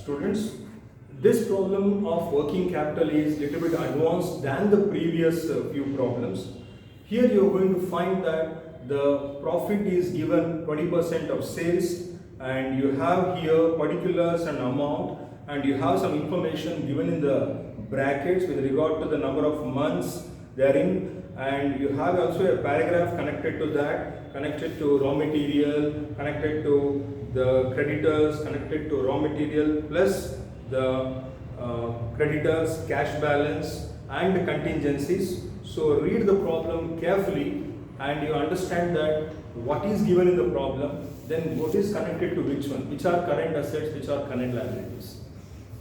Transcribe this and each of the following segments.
Students, this problem of working capital is little bit advanced than the previous few problems. Here you are going to find that the profit is given 20% of sales, and you have here particulars and amount, and you have some information given in the brackets with regard to the number of months therein, and you have also a paragraph connected to that, connected to raw material, connected to the creditors, connected to raw material plus the creditors, cash balance and contingencies. So read the problem carefully and you understand that what is given in the problem, then what is connected to which one, which are current assets, which are current liabilities.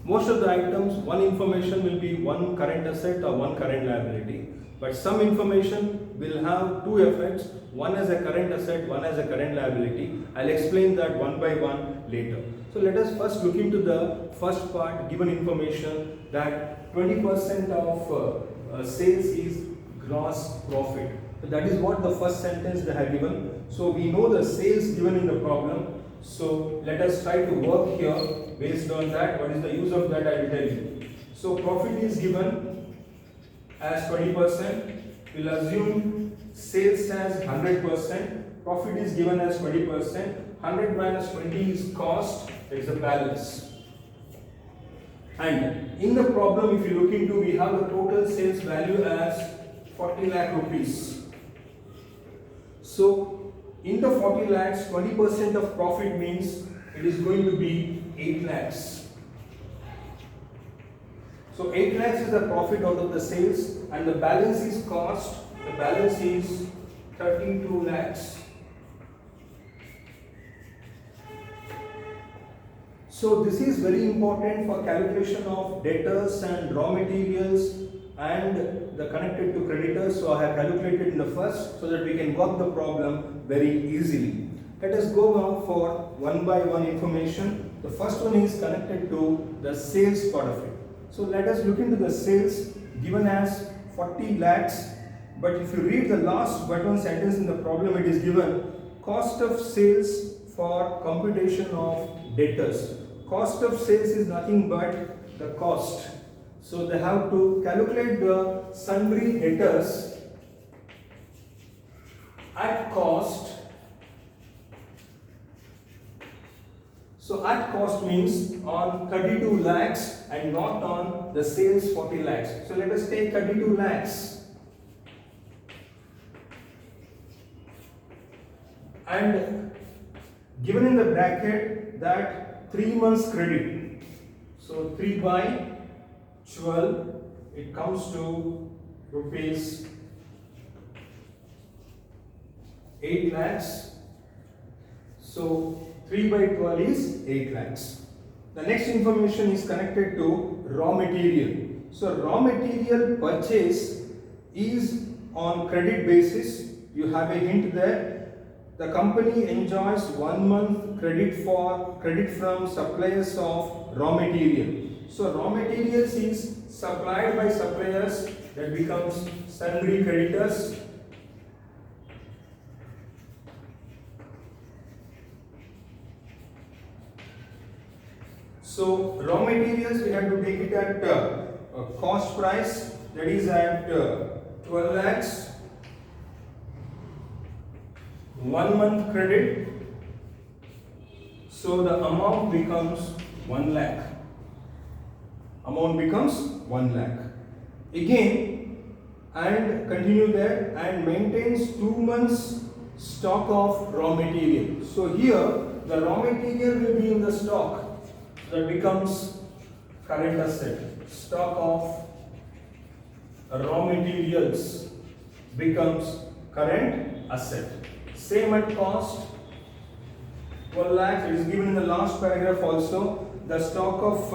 Most of the items, one information will be one current asset or one current liability, but some information will have two effects, one as a current asset, one as a current liability. I'll explain that one by one later. So let us first look into the first part, given information that 20% of sales is gross profit. So that is what the first sentence they have given. So we know the sales given in the problem. So let us try to work here based on that. What is the use of that, I will tell you. So profit is given as 20%. We'll assume sales as 100%. Profit is given as 20%. 100 minus 20 is cost. There is a balance. And in the problem, if you look into, we have the total sales value as 40 lakh rupees. So in the 40 lakhs, 20% of profit means it is going to be 8 lakhs. So 8 lakhs is the profit out of the sales, and the balance is cost. The balance is 32 lakhs. So this is very important for calculation of debtors and raw materials and the connected to creditors. So I have calculated in the first so that we can work the problem very easily. Let us go now for one by one information. The first one is connected to the sales part of it. So let us look into the sales given as 40 lakhs. But if you read the last but one sentence in the problem, it is given cost of sales for computation of debtors. Cost of sales is nothing but the cost. So they have to calculate the sundry debtors at cost. So at cost means on 32 lakhs and not on the sales 40 lakhs. So let us take 32 lakhs. And given in the bracket that 3 months credit. So 3 by 12, it comes to rupees 8 lakhs. So 3 by 12 is 8 lakhs. The next information is connected to raw material. So raw material purchase is on credit basis. You have a hint there. The company enjoys 1 month credit from suppliers of raw material. So raw materials is supplied by suppliers, that becomes sundry creditors. So raw materials we have to take it at cost price, that is at 12 lakhs. 1 month credit, so the amount becomes 1 lakh. Amount becomes 1 lakh. Again, and continue there, and maintains 2 months stock of raw material. So here the raw material will be in the stock. That becomes current asset. Stock of raw materials becomes current asset. Same at cost, 12 lakhs. It is given in the last paragraph also. The stock of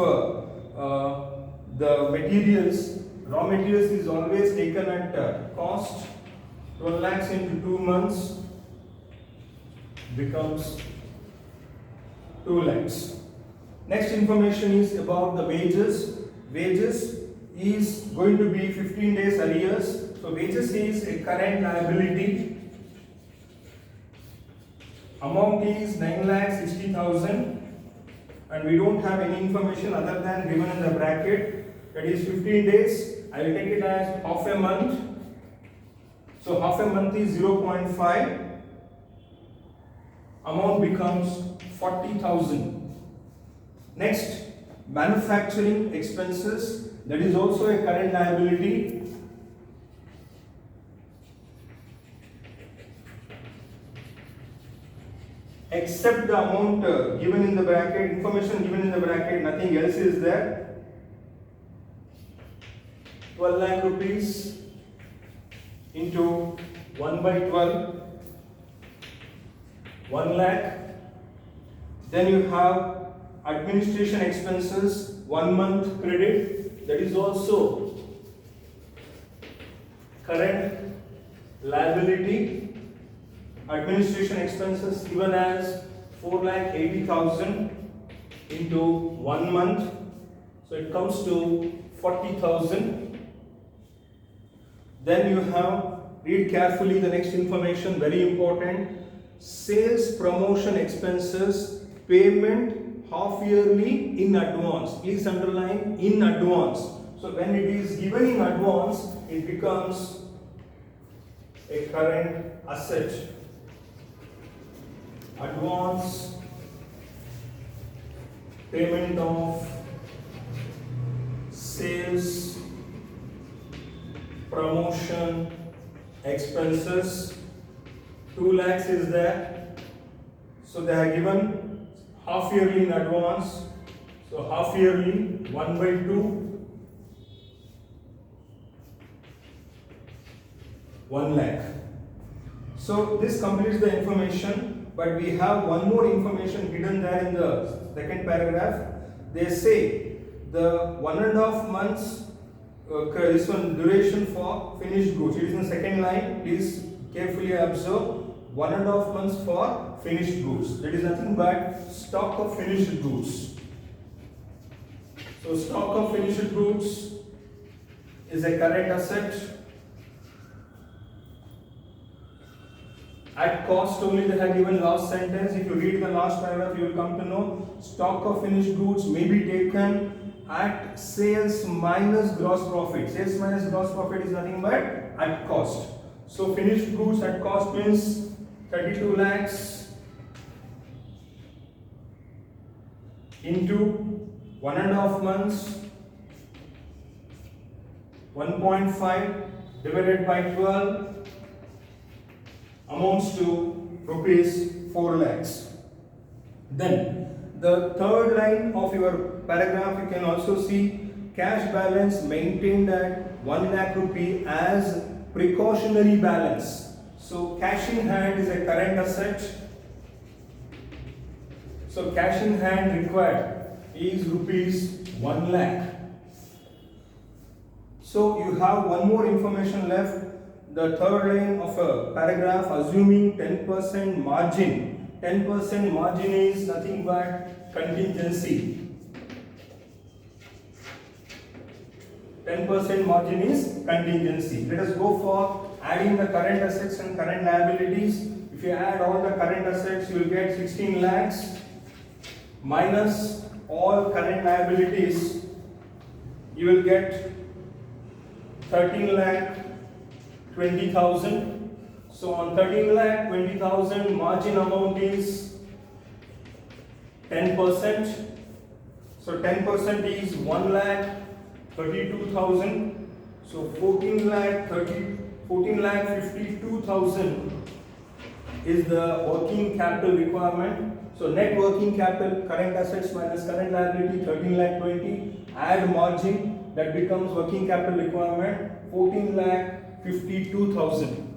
the materials, raw materials is always taken at cost. 12 lakhs into 2 months becomes 2 lakhs. Next information is about the wages. Wages is going to be 15 days arrears. So wages is a current liability. Amount is 9,60,000. and we don't have any information other than given in the bracket, that is 15 days. I will take it as half a month. So half a month is 0.5. Amount becomes 40,000. Next, manufacturing expenses, that is also a current liability. Except the amount given in the bracket, information given in the bracket, nothing else is there. 12 lakh rupees into 1 by 12, 1 lakh. Then you have administration expenses, 1 month credit, that is also current liability. Administration expenses given as 4,80,000 into 1 month, so it comes to 40,000. Then you have, read carefully the next information, very important. Sales promotion expenses, payment half yearly in advance. Please underline in advance. So when it is given in advance, it becomes a current asset. Advance payment of sales promotion expenses, 2 lakhs is there. So they are given half yearly in advance. So half yearly 1 by 2, 1 lakh. So this completes the information. But we have one more information hidden there in the second paragraph. They say the 1.5 months, this one duration for finished goods. It is in the second line. Please carefully observe. 1.5 months for finished goods. That is nothing but stock of finished goods. So stock of finished goods is a current asset. At cost only they have given last sentence. If you read the last paragraph, you will come to know stock of finished goods may be taken at sales minus gross profit. Sales minus gross profit is nothing but at cost. So finished goods at cost means 32 lakhs into 1.5 months, 1.5 divided by 12 amounts to rupees 4 lakhs. Then the third line of your paragraph, you can also see cash balance maintained at 1 lakh rupee as precautionary balance. So cash in hand is a current asset. So cash in hand required is rupees 1 lakh. So you have one more information left. The third line of a paragraph, assuming 10% margin. 10% margin is nothing but contingency. 10% margin is contingency. Let us go for adding the current assets and current liabilities. If you add all the current assets, you will get 16 lakhs minus all current liabilities. You will get 13 lakh 20,000. So on 13 lakh 20,000, margin amount is 10%. So 10% is 1 lakh 32,000. So 14 lakh 52,000 is the working capital requirement. So net working capital, current assets minus current liability, 13 lakh 20. Add margin, that becomes working capital requirement 14 lakh 52,000.